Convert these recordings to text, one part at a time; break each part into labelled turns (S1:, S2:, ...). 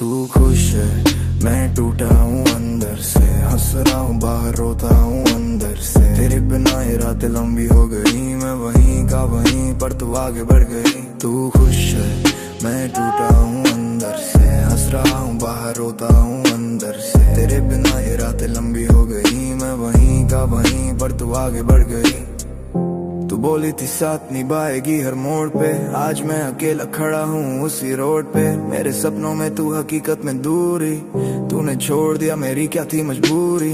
S1: तू खुश है, मैं टूटा हूँ अंदर से, हंस रहा हूँ बाहर रोता हूँ अंदर से। तेरे बिना ये रातें लंबी हो गई, मैं वहीं का वहीं पर तू आगे बढ़ गई। तू खुश है, मैं टूटा हूँ अंदर से, हंस रहा हूँ बाहर रोता हूँ अंदर से। तेरे बिना ये रातें लंबी हो गई, मैं वहीं का वहीं पर तू आगे बढ़ गई। तू बोली थी साथ निभाएगी हर मोड़ पे, आज मैं अकेला खड़ा हूँ उसी रोड पे। मेरे सपनों में तू हकीकत में दूरी, तूने छोड़ दिया मेरी क्या थी मजबूरी।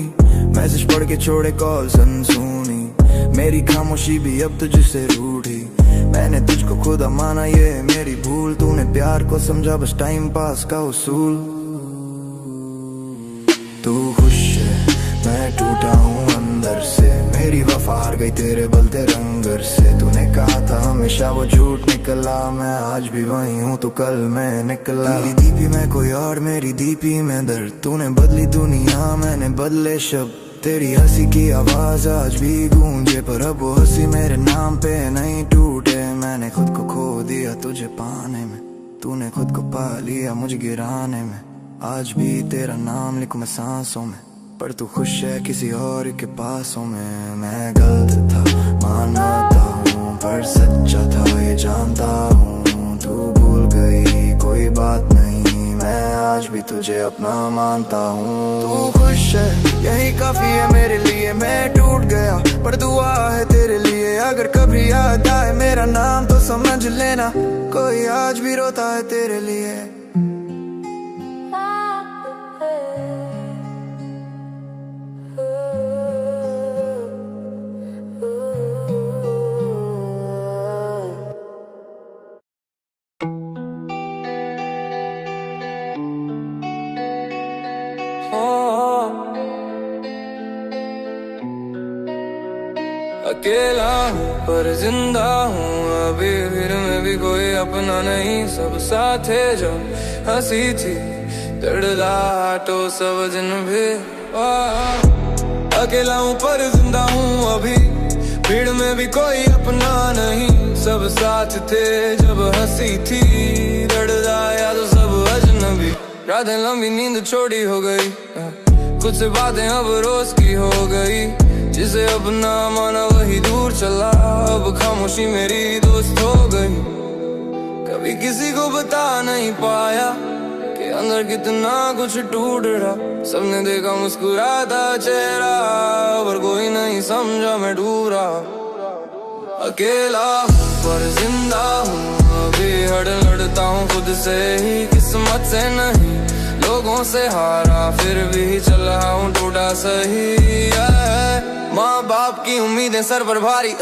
S1: मैसेज पढ़ के छोड़े कॉल अनसुनी, मेरी खामोशी भी अब तुझसे रूठी। मैंने तुझको खुदा माना ये मेरी भूल, तूने प्यार को समझा बस टाइम पास का उसूल। तू खुश है, मैं टूटा हूँ अंदर से, मेरी वफा हार गई तेरे बलते रंगर से। तूने कहा था हमेशा वो झूठ निकला, मैं आज भी वही हूँ तो कल मैं निकला। तेरी दीपी में कोई और मेरी दीपी में दर्द, तूने बदली दुनिया मैंने बदले शब्द। तेरी हंसी की आवाज आज भी गूंजे, पर अब वो हंसी मेरे नाम पे नहीं टूटे। मैंने खुद को खो दिया तुझे पाने में, तूने खुद को पा लिया मुझे गिराने में। आज भी तेरा नाम लिखूं मैं सांसों में, पर तू खुश है किसी और के पासों में। मैं गलत था मानता हूँ, पर सच्चा था ये जानता हूँ। तू भूल गई कोई बात नहीं, मैं आज भी तुझे अपना मानता हूँ। तू खुश है यही काफी है मेरे लिए, मैं टूट गया पर दुआ है तेरे लिए। अगर कभी याद आए मेरा नाम तो समझ लेना, कोई आज भी रोता है तेरे लिए।
S2: अकेला पर जिंदा हूँ अभी, भीड़ में भी कोई अपना नहीं, सब साथ है जो हंसी थी दर्दाटो सब दिन भी। अकेला हूँ पर जिंदा हूँ अभी, भीड़ में भी कोई अपना नहीं, सब साथ थे जब हंसी थी दर्दाया तो सब अजनबी। रातें लंबी नींद छोटी हो गई, कुछ से बातें अब रोज की हो गई। जिसे अपना माना वही दूर चला, अब खामोशी मेरी दोस्त हो गई। कभी किसी को बता नहीं पाया कि अंदर कितना कुछ टूट रहा, सबने देखा मुस्कुराता चेहरा, पर कोई नहीं समझा मैं डूब रहा। अकेला पर जिंदा हूँ अभी, लड़ता हूँ खुद से ही, किस्मत से नहीं लोगों से हारा, फिर भी चला हूँ टूटा सही। माँ बाप की उम्मीदें सर पर भारी,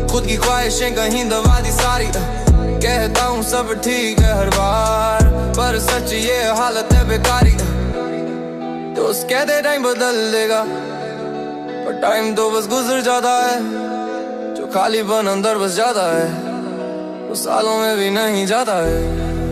S2: खुद की ख्वाहिशें कहीं दबा दी सारी। कहता हूँ सब ठीक है हर बार, पर सच ये हालत है बेकारी। दोस्त कहते टाइम बदल देगा, पर टाइम तो बस गुजर जाता है। जो खालीपन अंदर बस जाता है, वो सालों में भी नहीं जाता है।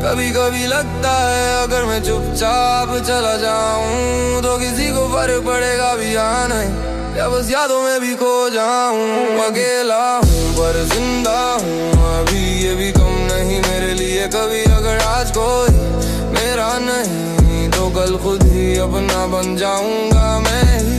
S2: कभी कभी लगता है अगर मैं चुपचाप चला जाऊं तो किसी को फर्क पड़ेगा भी या नहीं, या बस यादों में भी खो जाऊं। अकेला हूँ पर जिंदा हूँ अभी, ये भी कम नहीं मेरे लिए। कभी अगर आज कोई मेरा नहीं तो कल खुद ही अपना बन जाऊंगा मैं ही।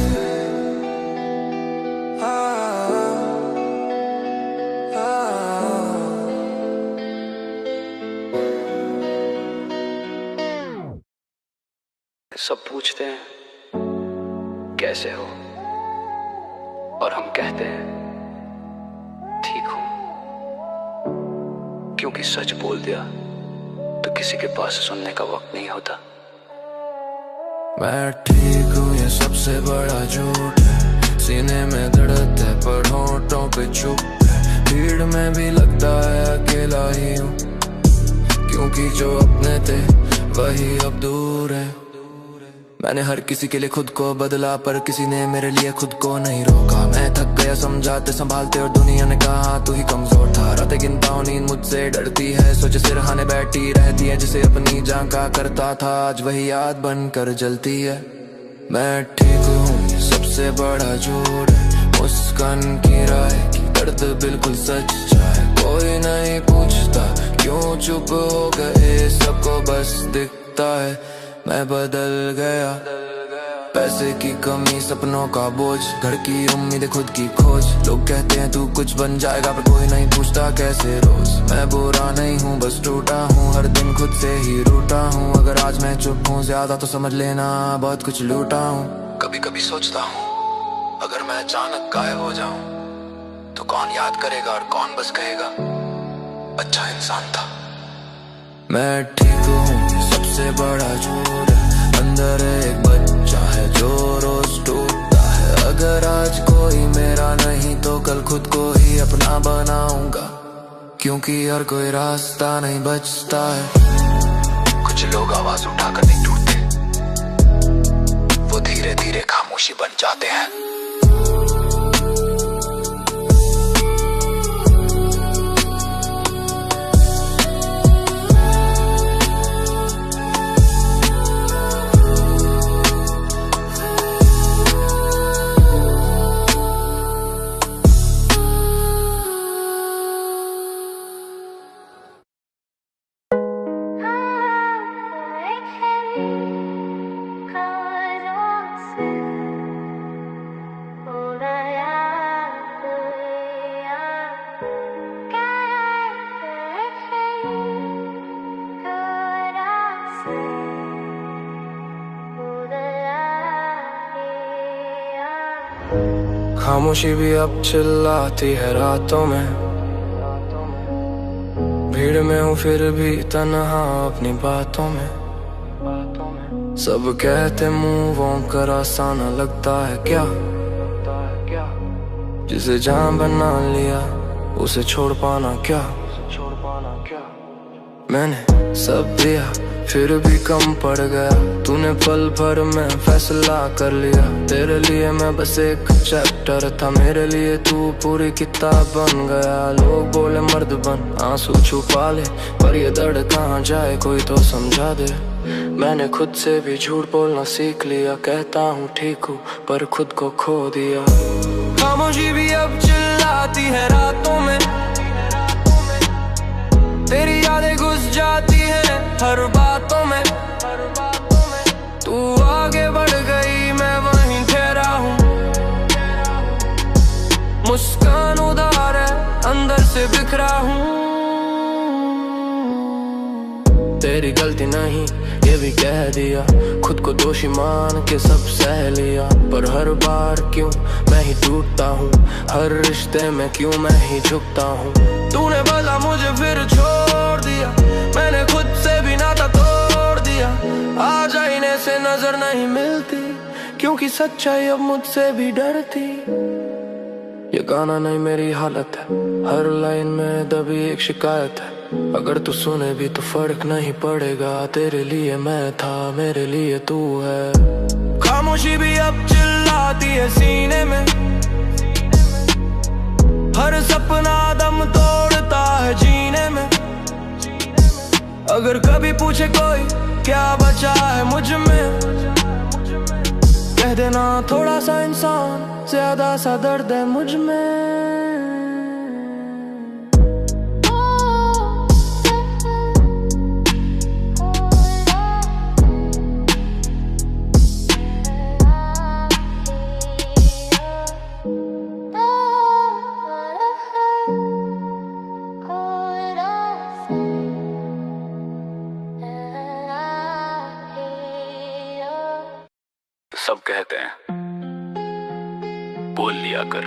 S3: सब पूछते हैं कैसे हो, और हम कहते हैं ठीक हूं, क्योंकि सच बोल दिया तो किसी के पास सुनने का वक्त नहीं होता।
S1: मैं ठीक हूँ ये सबसे बड़ा झूठ है, सीने में दर्द है पर होंठों पे चुप है। भीड़ में भी लगता है अकेला ही हूँ, क्योंकि जो अपने थे वही अब दूर है। मैंने हर किसी के लिए खुद को बदला, पर किसी ने मेरे लिए खुद को नहीं रोका। मैं थक गया समझाते संभालते, और दुनिया ने कहा तू ही कमजोर था। रातें गिनता हूँ नींद मुझसे डरती है, सोचे सिरहाने बैठी रहती है जिसे अपनी जान का करता था, आज वही याद बनकर जलती है। मैं ठीक हूँ सबसे बड़ा झूठ है, मुस्कान की राय की दर्द बिल्कुल सच्चा है। कोई नहीं पूछता क्यों चुप हो गए, सबको बस दिखता है
S2: मैं बदल गया। पैसे की कमी, सपनों का बोझ, घर की उम्मीद, खुद की खोज। लोग कहते हैं तू कुछ बन जाएगा, पर कोई नहीं पूछता कैसे रोज। मैं बुरा नहीं हूँ, बस टूटा हूँ, हर दिन खुद से ही रूठा हूँ। अगर आज मैं चुप हूँ ज्यादा तो समझ लेना बहुत कुछ लूटा हूँ। कभी कभी सोचता हूँ अगर मैं अचानक गायब हो जाऊं तो कौन याद करेगा और कौन बस कहेगा अच्छा इंसान था। मैं ठीक हूँ, सबसे बड़ा झूठ है, अंदर एक बच्चा है जो रोज टूटता है। अगर आज कोई मेरा नहीं तो कल खुद को ही अपना बनाऊंगा, क्योंकि हर कोई रास्ता नहीं बचता है। कुछ लोग आवाज उठाकर नहीं टूटते, वो धीरे धीरे खामोशी बन जाते हैं। खामोशी भी अब चिल्लाती है रातों में, भीड़ में हूँ फिर भी तन्हा अपनी बातों में। सब कहते मूव ऑन कर, आसान लगता है क्या? जिसे जान बना लिया उसे छोड़ पाना क्या? मैंने सब दिया फिर भी कम पड़ गया, तूने पल भर में फैसला कर लिया। तेरे लिए मैं बस एक चैप्टर था, मेरे लिए तू पूरी किताब बन गया। लोग बोले मर्द बन, आंसू छुपा ले, पर ये दर्द कहाँ जाए कोई तो समझा दे। मैंने खुद से भी झूठ बोलना सीख लिया, कहता हूँ ठीक हूँ पर खुद को खो दिया। खामोशी भी अब चिल्लाती है रातों में, तेरी यादें घुस जाती है हर बातों में। तू आगे बढ़ गई, मैं वहीं ठहरा हूँ। मुस्कान उदार है, अंदर से बिखरा हूँ। तेरी गलती नहीं ये भी कह दिया, खुद को दोषी मान के सब सह लिया। पर हर बार क्यों मैं ही टूटता हूँ, हर रिश्ते में क्यों मैं ही झुकता हूँ। तूने भला मुझे फिर छोड़ दिया, मैंने खुद से भी नाता तोड़ दिया। आज आईने से नजर नहीं मिलती, क्योंकि सच्चाई अब मुझसे भी डरती। ये गाना नहीं मेरी हालत है, हर लाइन में दबी एक शिकायत है। अगर तू सुने भी तो फर्क नहीं पड़ेगा, तेरे लिए मैं था, मेरे लिए तू है। खामोशी भी अब चिल्लाती है सीने में, हर सपना दम तोड़ता है जीने में। अगर कभी पूछे कोई क्या बचा है मुझ में, कह देना थोड़ा सा इंसान, ज्यादा सा दर्द है मुझ में।
S3: सब कहते हैं बोल लिया कर,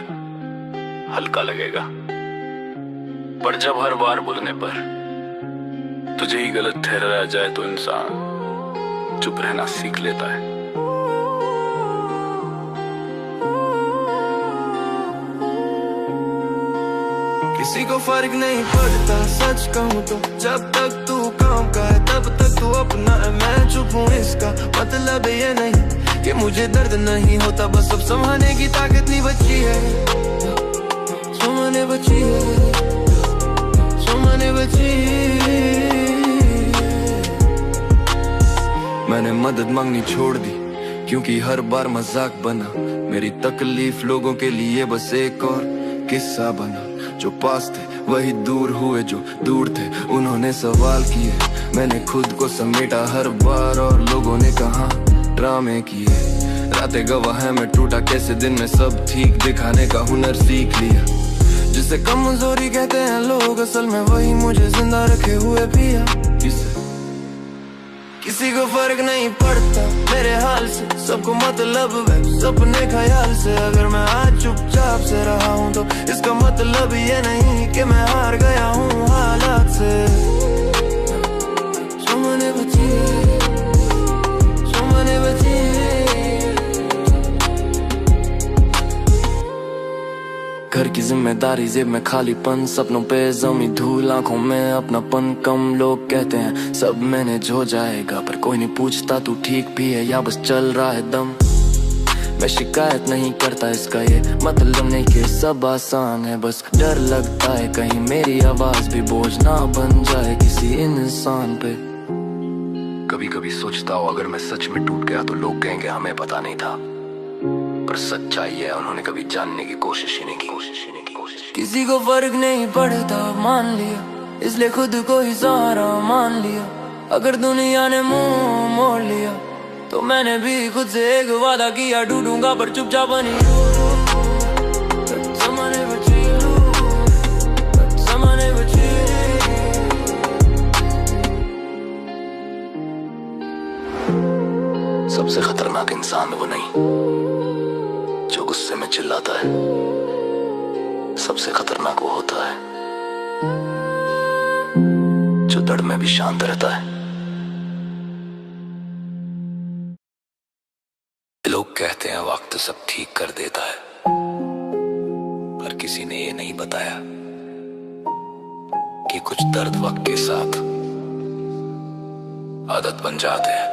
S3: हल्का लगेगा, पर जब हर बार बोलने पर तुझे ही गलत ठहराया जाए तो इंसान चुप रहना सीख लेता है।
S2: किसी को फर्क नहीं पड़ता सच कहूँ तो, जब तक तू काम का है तब तक तू अपना है। मैं चुप हूँ इसका मतलब ये नहीं कि मुझे दर्द नहीं होता, बस अब संभालने की ताकत नहीं बची है। संभालने बची है, संभालने बची। मैंने मदद मांगनी छोड़ दी, क्योंकि हर बार मजाक बना। मेरी तकलीफ लोगों के लिए बस एक और
S1: किस्सा बना। जो पास थे वही दूर हुए, जो दूर थे उन्होंने सवाल किए। मैंने खुद को समेटा हर बार और लोगों ने कहा ड्रामे किए। रातें गवाह है मैं टूटा कैसे, दिन में सब ठीक दिखाने का हुनर सीख लिया। जिसे कमजोरी कहते हैं लोग, असल में वही मुझे जिंदा रखे हुए पिया। किसी को फर्क नहीं पड़ता मेरे हाल से, सबको मतलब है सपने ख्याल से। अगर मैं आज चुपचाप से रहा हूँ तो इसका मतलब ये नहीं कि मैं हार गया हूँ हालात से। घर की जिम्मेदारी जेब में खालीपन, सपनों पे जमी धूल, आंखों में अपनापन कम। लोग कहते हैं सब मैनेज हो जाएगा, पर कोई नहीं पूछता तू ठीक भी है या बस चल रहा है दम। मैं शिकायत नहीं करता इसका ये मतलब नहीं कि सब आसान है, बस डर लगता है कहीं मेरी आवाज भी बोझ ना बन जाए किसी इंसान पे। कभी कभी सोचता हूँ अगर मैं सच में टूट गया तो लोग कहेंगे हमें पता नहीं था, पर सच्चाई है उन्होंने कभी जानने की कोशिश ही नहीं की। किसी को फर्क नहीं पड़ता मान लिया, इसलिए खुद को ही सहारा मान लिया। अगर दुनिया ने मुंह मोड़ लिया तो मैंने भी खुद से एक वादा किया, ढूंढूंगा पर चुपचाप बनी। सबसे खतरनाक इंसान वो नहीं जो गुस्से में चिल्लाता है, सबसे खतरनाक वो होता है जो दर्द में भी शांत रहता है। लोग कहते हैं वक्त सब ठीक कर देता है, पर किसी ने ये नहीं बताया कि कुछ दर्द वक्त के साथ आदत बन जाते हैं।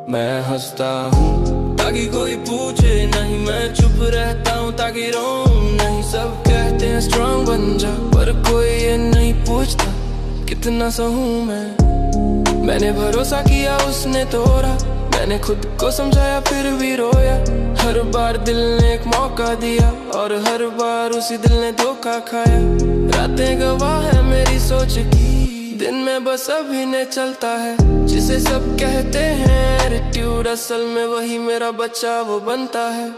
S1: मैं हंसता हूँ ताकि कोई पूछे नहीं, मैं चुप रहता हूँ ताकि रोऊं नहीं। सब कहते हैं स्ट्रांग बन जा, पर कोई ये नहीं पूछता कितना सहूं मैं। मैंने भरोसा किया उसने तोड़ा, मैंने खुद को समझाया फिर भी रोया। हर बार दिल ने एक मौका दिया और हर बार उसी दिल ने धोखा खाया। रातें गवाह है मेरी सोच की, दिन में बस अभिनय चलता है। जिसे सब कहते हैं एटीट्यूड, असल में वही मेरा बच्चा वो बनता है।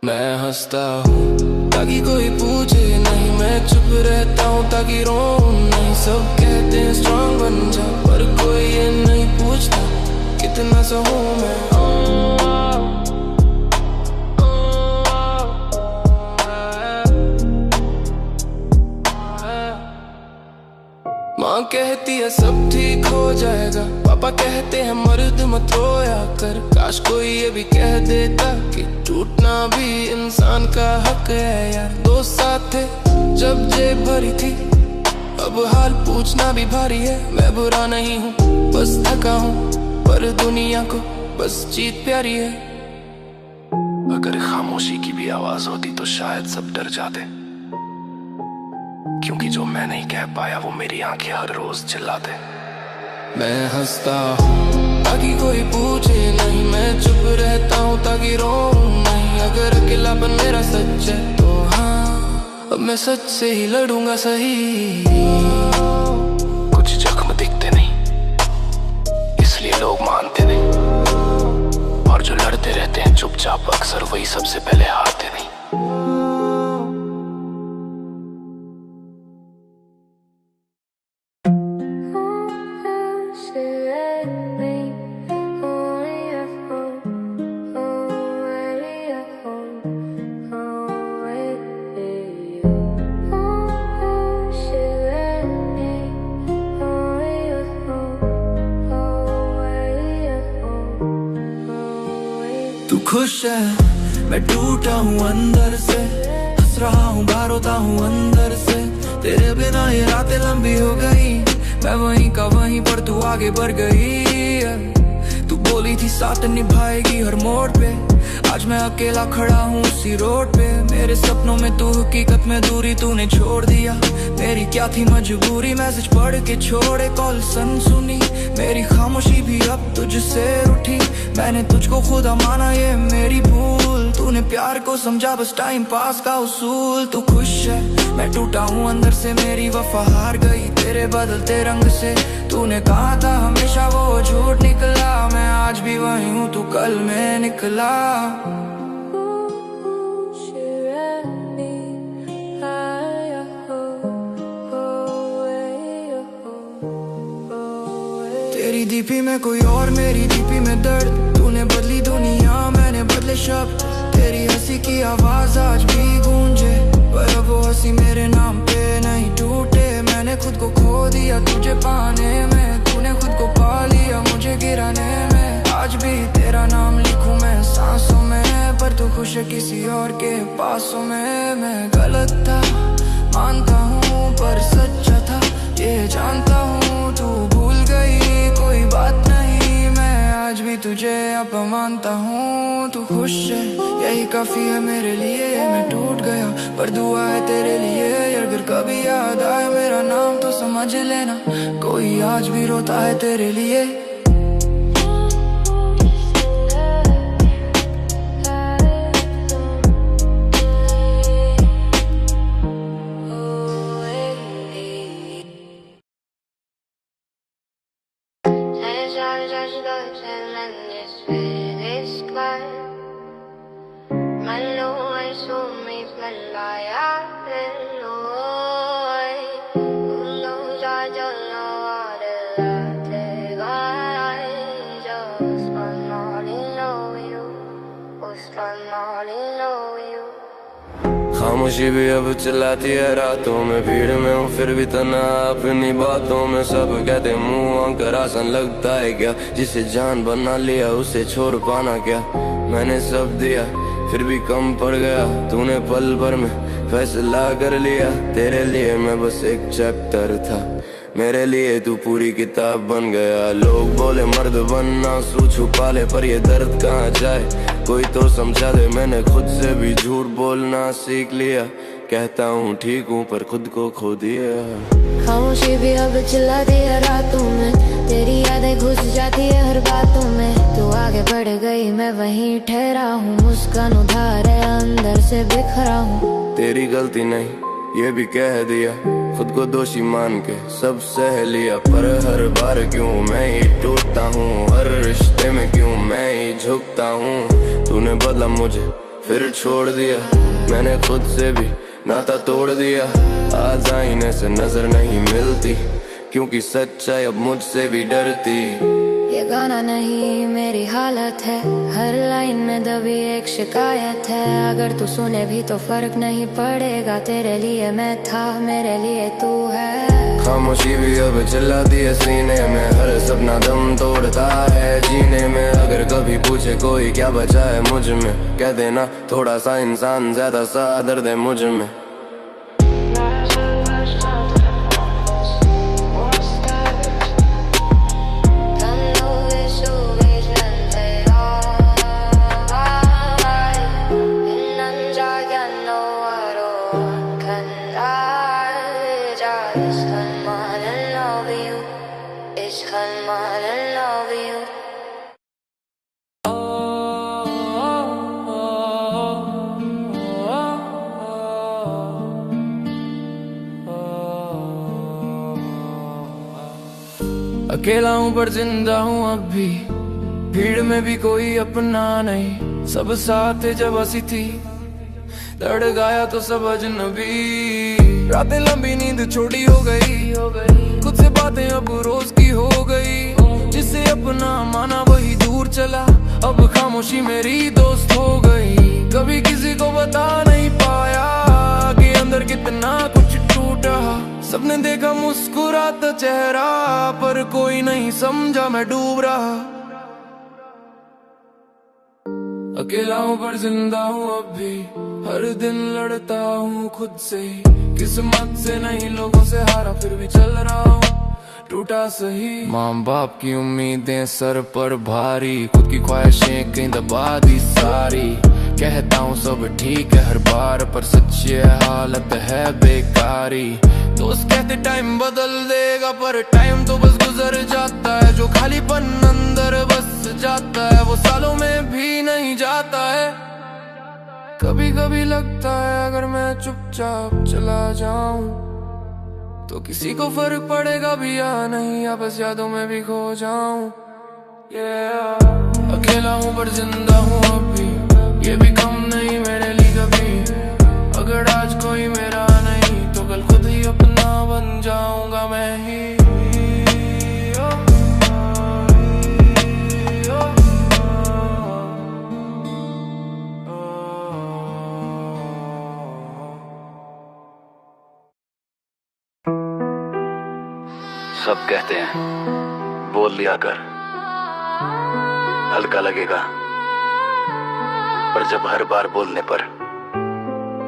S1: मैं हंसता हूँ ताकि कोई पूछे नहीं, मैं चुप रहता हूँ ताकि रोऊं नहीं। सब कहते हैं स्ट्रांग बन जा, पर कोई ये नहीं पूछता कितना सहूं मैं। माँ कहती है सब ठीक हो जाएगा, पापा कहते हैं मर्द मत रोया कर। काश कोई ये भी कह देता कि टूटना भी इंसान का हक है यार। दोस्त साथ थे जब जेब भरी थी, अब हाल पूछना भी भारी है। मैं बुरा नहीं हूँ बस थका हूँ, पर दुनिया को बस जीत प्यारी है। अगर खामोशी की भी आवाज होती तो शायद सब डर जाते, क्योंकि जो मैं नहीं कह पाया वो मेरी आंखें हर रोज चिल्लाते। मैं हंसता हूँ ताकि कोई पूछे नहीं, मैं चुप रहता हूँ ताकि रोऊं नहीं। अगर अकेलापन मेरा सच है तो हाँ, अब मैं सच से ही लड़ूंगा सही। कुछ जख्म दिखते नहीं इसलिए लोग मानते नहीं, और जो लड़ते रहते हैं चुपचाप अक्सर वही सबसे पहले हारते नहीं।
S2: तू खुश है मैं टूटा हूँ अंदर से, हंस रहा हूँ बाहर होता हूँ अंदर से। तेरे बिना ये रातें लंबी हो गई, मैं वहीं का वहीं पर तू आगे बढ़ गई। तू बोली थी साथ निभाएगी हर मोड़ पे, आज मैं अकेला खड़ा हूँ उसी रोड पे। मेरे सपनों में तू, हकीकत में दूरी तूने छोड़ दिया। मेरी क्या थी मजबूरी, मैसेज पढ़ के छोड़े, कॉल सन सुनी। मेरी खामोशी भी अब तुझसे उठी। मैंने तुझको खुदा माना, ये मेरी भूल। तूने प्यार को समझा बस टाइम पास का उसूल। तू खुश है, मैं टूटा हूँ अंदर से, मेरी वफा हार गई तेरे बदलते रंग से। तूने कहा था हमेशा वो झूठ निकला। मैं आज भी वही हूँ, तू कल में निकला। तेरी डीपी में कोई और, मेरी डीपी में दर्द। तूने बदली दुनिया, मैंने बदले शब्द। तेरी हंसी की आवाज आज भी गूंजे, पर अब वो हंसी मेरे नाम पे नहीं टूटे। मैंने खुद को खो दिया तुझे पाने में, तूने खुद को पा लिया मुझे गिराने में। आज भी तेरा नाम लिखूं मैं सांसों में, पर तू खुश है किसी और के पासों में। मैं गलत था मानता हूँ, पर सच्चा था ये जानता हूँ। तू भूल गई कोई बात नहीं, मैं आज भी तुझे अपमानता हूँ। तू खुश है यही काफी है मेरे लिए। मैं टूट गया पर दुआ है तेरे लिए। अगर कभी याद आए मेरा नाम तो समझ लेना, कोई आज भी रोता है तेरे लिए।
S4: खामोशी भी अब चिल्लाती है रातों में। भीड़ में हूँ फिर भी तना अपनी बातों में। सब कहते मुँह आकर आसान लगता है क्या, जिसे जान बना लिया उसे छोड़ पाना क्या। मैंने सब दिया फिर भी कम पड़ गया, तूने पल भर में फैसला कर लिया। तेरे लिए मैं बस एक चैप्टर था, मेरे लिए तू पूरी किताब बन गया। लोग बोले मर्द बनना आंसू छुपा ले, पर ये दर्द कहाँ जाए कोई तो समझा दे। मैंने खुद से भी झूठ बोलना सीख लिया, कहता हूँ ठीक हूँ पर खुद को खो दिया।
S5: खामोशी भी अब चिल्लाती है रातों में, तेरी यादें घुस जाती है हर बातों में। तू आगे बढ़ गई मैं वहीं ठहरा हूँ, मुस्कान उधार है अंदर से बिखरा हूँ।
S4: तेरी गलती नहीं ये भी कह दिया, खुद को दोषी मान के सब सह लिया। पर हर बार क्यों मैं ही टूटता हूँ, हर रिश्ते में क्यों मैं ही झुकता हूँ। तूने बदला मुझे फिर छोड़ दिया, मैंने खुद से भी नाता तोड़ दिया। आज आईने से नजर नहीं मिलती, क्योंकि सच्चाई अब मुझसे भी डरती।
S5: ये गाना नहीं मेरी हालत है, हर लाइन में दबी एक शिकायत है। अगर तू सुने भी तो फर्क नहीं पड़ेगा, तेरे लिए मैं था मेरे लिए तू है।
S4: खामोशी भी अब चिल्लाती है सीने में, हर सपना दम तोड़ता है जीने में। अगर कभी पूछे कोई क्या बचा है मुझ में, कह देना थोड़ा सा इंसान ज्यादा सा दर्द है मुझ में।
S2: अकेला हूँ पर जिंदा हूँ अब भी, भीड़ में भी कोई अपना नहीं। सब साथ जब हंसी थी लड़ गया तो सब अजनबी। रातें लंबी नींद छोटी हो गई, खुद से बातें अब रोज की हो गई। जिसे अपना माना वही दूर चला, अब खामोशी मेरी दोस्त हो गई। कभी किसी को बता नहीं पाया कि अंदर कितना कुछ टूटा। सबने देखा मुस्कुराता चेहरा, पर कोई नहीं समझा मैं डूब रहा। अकेला हूँ पर जिंदा हूँ अब भी, हर दिन लड़ता हूँ खुद से ही। किस्मत से नहीं लोगों से हारा, फिर भी चल रहा हूँ टूटा सही। माँ बाप की उम्मीदें सर पर भारी, खुद की ख्वाहिशें कहीं दबा दी सारी।
S4: कहता हूँ सब ठीक है हर बार, पर सच ये हालत है बेकारी। दोस्त कहते टाइम बदल देगा, पर टाइम तो बस गुजर जाता है। जो खालीपन अंदर बस जाता है, वो सालों में भी नहीं जाता है। कभी कभी लगता है अगर मैं चुपचाप चला जाऊं तो किसी को फर्क पड़ेगा भी या नहीं, या बस यादों में भी खो जाऊं। अकेला हूँ पर जिंदा हूँ अभी, ये भी कम नहीं मेरे लिए कभी। अगर आज कोई मेरा नहीं तो कल खुद ही अपना बन जाऊंगा मैं ही।
S3: सब कहते हैं बोल लिया कर, हल्का लगेगा, पर जब हर बार बोलने पर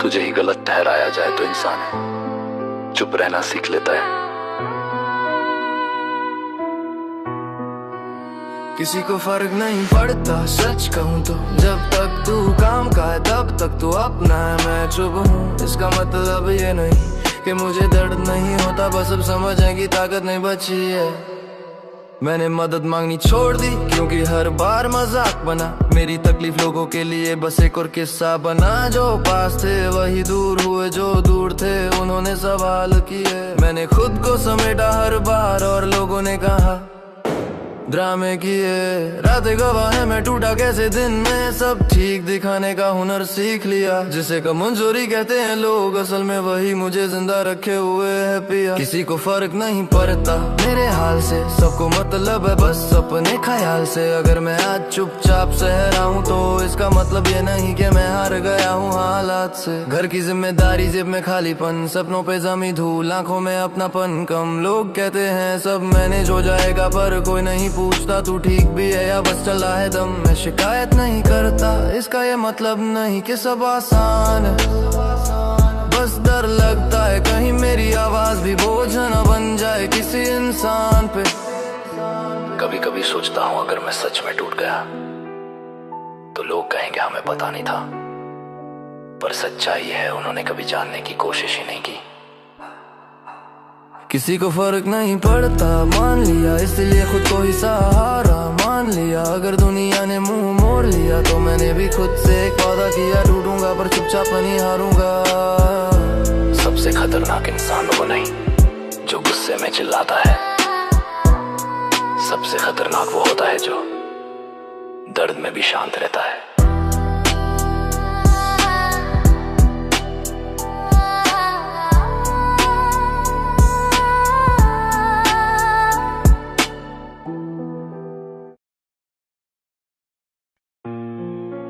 S3: तुझे ही गलत ठहराया जाए तो इंसान चुप रहना सीख लेता है।
S4: किसी को फर्क नहीं पड़ता सच कहूँ तो, जब तक तू काम का है तब तक तू अपना है। मैं चुप हूँ इसका मतलब ये नहीं कि मुझे दर्द नहीं होता, बस अब समझने की ताकत नहीं बची है। मैंने मदद मांगनी छोड़ दी क्योंकि हर बार मजाक बना। मेरी तकलीफ लोगों के लिए बस एक और किस्सा बना। जो पास थे वही दूर हुए, जो दूर थे उन्होंने सवाल किए। मैंने खुद को समेटा हर बार और लोगों ने कहा ड्रामे किए। रातें गवाह है मैं टूटा कैसे दिन में, सब ठीक दिखाने का हुनर सीख लिया। जिसे कमजोरी कहते हैं लोग, असल में वही मुझे जिंदा रखे हुए है पिया। किसी को फर्क नहीं पड़ता मेरे हाल से, सबको मतलब है बस अपने ख्याल से। अगर मैं आज चुपचाप सह रहा हूँ तो इसका मतलब ये नहीं कि मैं हार गया हूँ हालात से। घर की जिम्मेदारी, जेब में खालीपन, सपनों पे जमी धूल, आंखों में अपनापन कम। लोग कहते हैं सब मैनेज हो जाएगा, पर कोई नहीं पूछता तू ठीक भी है या बस चला है दम। मैं शिकायत नहीं करता, इसका ये मतलब नहीं कि सब आसान है। बस डर लगता है कहीं मेरी आवाज भी बोझ न बन जाए किसी इंसान पे।
S3: कभी कभी सोचता हूँ अगर मैं सच में टूट गया तो लोग कहेंगे हमें पता नहीं था, पर सच्चाई है उन्होंने कभी जानने की कोशिश ही नहीं की।
S4: किसी को फर्क नहीं पड़ता मान लिया, इसलिए खुद को ही सहारा मान लिया। अगर दुनिया ने मुंह मोड़ लिया तो मैंने भी खुद से एक वादा किया, टूटूंगा पर चुपचाप नहीं हारूंगा।
S3: सबसे खतरनाक इंसान वो नहीं जो गुस्से में चिल्लाता है, सबसे खतरनाक वो होता है जो दर्द में भी शांत रहता है।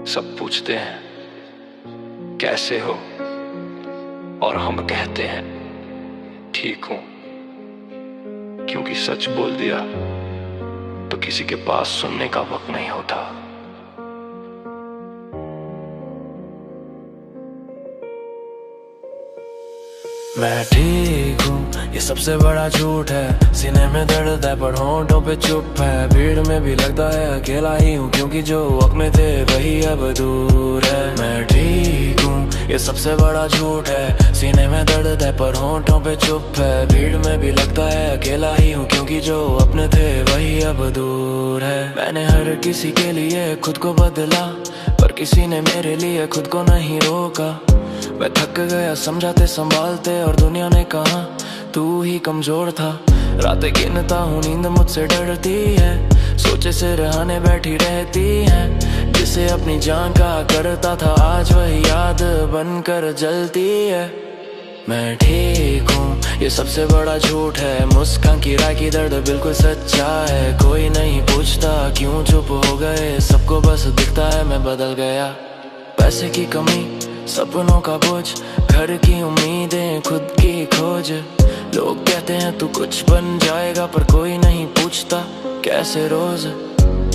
S3: सब पूछते हैं कैसे हो, और हम कहते हैं ठीक हूं, क्योंकि सच बोल दिया तो किसी के पास सुनने का वक्त नहीं होता।
S4: मैं ठीक हूँ ये सबसे बड़ा झूठ है, सीने में दर्द है पर होंठों पे चुप है। भीड़ में भी लगता है अकेला ही हूँ, क्योंकि जो वक्त में थे वही अब दूर है। मैं ठीक हूँ ये सबसे बड़ा झूठ है, सीने में दर्द है पर होंठों पे चुप है। भीड़ में भी लगता है अकेला ही हूँ, क्योंकि जो अपने थे वही अब दूर है। मैंने हर किसी के लिए खुद को बदला, पर किसी ने मेरे लिए खुद को नहीं रोका। मैं थक गया समझाते संभालते, और दुनिया ने कहा तू ही कमजोर था। रातें गिनता हूँ नींद मुझसे डरती है, सोचे से रहने बैठी रहती है। जिसे अपनी जान का करता था आज वही याद बनकर जलती है। मैं ठीक हूँ ये सबसे बड़ा झूठ है, मुस्कान की राह की दर्द बिल्कुल सच्चा है। कोई नहीं पूछता क्यों चुप हो गए, सबको बस दिखता है मैं बदल गया। पैसे की कमी, सपनों का बोझ, घर की उम्मीदें, खुद की खोज। लोग कहते हैं तू कुछ बन जाएगा, पर कोई नहीं पूछता कैसे रोज।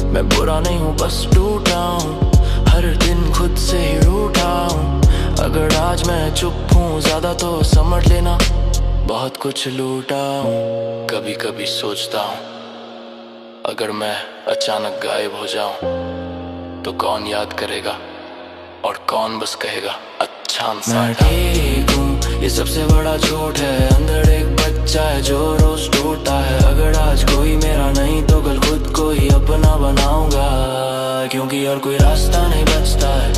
S4: मैं बुरा नहीं हूँ बस टूटा हूँ, हर दिन खुद से ही रूठा हूँ। अगर आज मैं चुप हूँ ज्यादा तो समझ लेना बहुत कुछ लूटा हूँ। कभी कभी सोचता हूँ अगर मैं अचानक गायब हो जाऊं तो कौन याद करेगा
S3: और कौन बस कहेगा अच्छा
S4: मैं ठीक हूँ, ये सबसे बड़ा झूठ है। अंदर एक बच्चा है जो रोज टूटता है। अगर आज कोई मेरा नहीं तो कल खुद को ही अपना बनाऊंगा, क्योंकि और कोई रास्ता नहीं बचता है,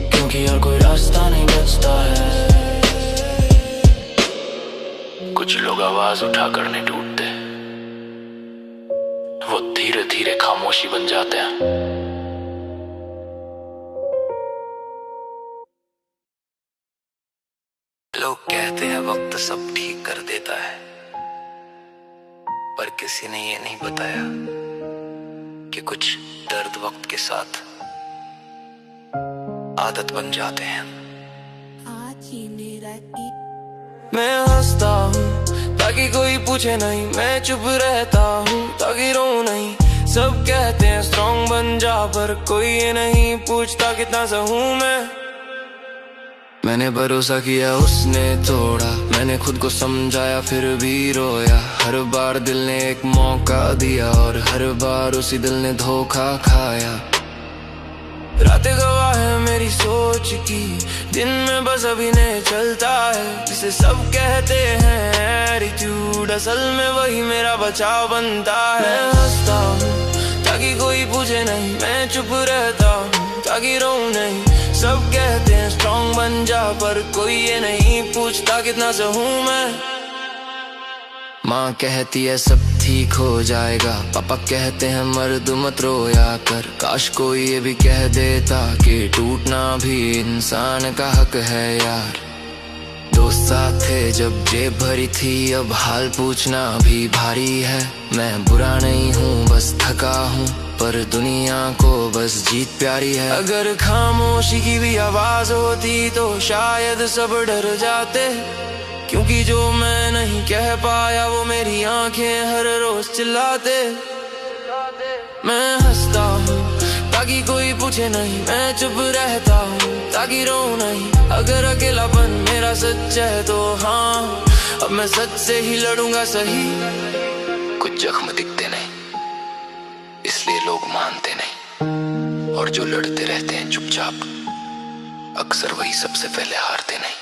S4: क्योंकि और कोई रास्ता नहीं बचता है।
S3: कुछ लोग आवाज उठाकर नहीं टूटते, वो धीरे धीरे खामोशी बन जाते हैं। लोग कहते हैं वक्त सब ठीक कर देता है, पर किसी ने ये नहीं बताया कि कुछ दर्द वक्त के साथ आदत बन जाते हैं।
S4: मैं हंसता हूँ ताकि कोई पूछे नहीं, मैं चुप रहता हूँ ताकि रो नहीं। सब कहते हैं स्ट्रॉन्ग बन जा, पर कोई ये नहीं पूछता कितना सहूं मैं। मैंने भरोसा किया उसने तोड़ा, मैंने खुद को समझाया फिर भी रोया। हर बार दिल ने एक मौका दिया और हर बार उसी दिल ने धोखा खाया। रातें गवाह है मेरी सोच की, दिन में बस अभिनय चलता है। जिसे सब कहते हैं एटीट्यूड, असल में वही मेरा बचाव बनता है। मैं हंसता हूँ ताकि कोई पूछे नहीं, मैं चुप रहता हूँ ताकि रो नहीं। सब कहते हैं स्ट्रॉन्ग बन जा, पर कोई ये नहीं पूछता कितना सहूं मैं। माँ कहती है सब ठीक हो जाएगा, पापा कहते हैं मर्द मत रोया कर। काश कोई ये भी कह देता कि टूटना भी इंसान का हक है यार। दोस्त साथ थे जब जेब भरी थी, अब हाल पूछना भी भारी है। मैं बुरा नहीं हूँ बस थका हूँ, पर दुनिया को बस जीत प्यारी है। अगर खामोशी की भी आवाज होती तो शायद सब डर जाते, क्योंकि जो मैं नहीं कह पाया वो मेरी आंखें हर रोज चिल्लाते। मैं हंसता हूँ ताकि कोई पूछे नहीं, मैं चुप रहता हूँ ताकि रो नहीं। अगर अकेलापन मेरा सच है तो हाँ, अब मैं सच से ही लड़ूंगा सही।
S3: कुछ जख्म दिखते नहीं इसलिए लोग मानते नहीं, और जो लड़ते रहते हैं चुपचाप अक्सर वही सबसे पहले हारते नहीं।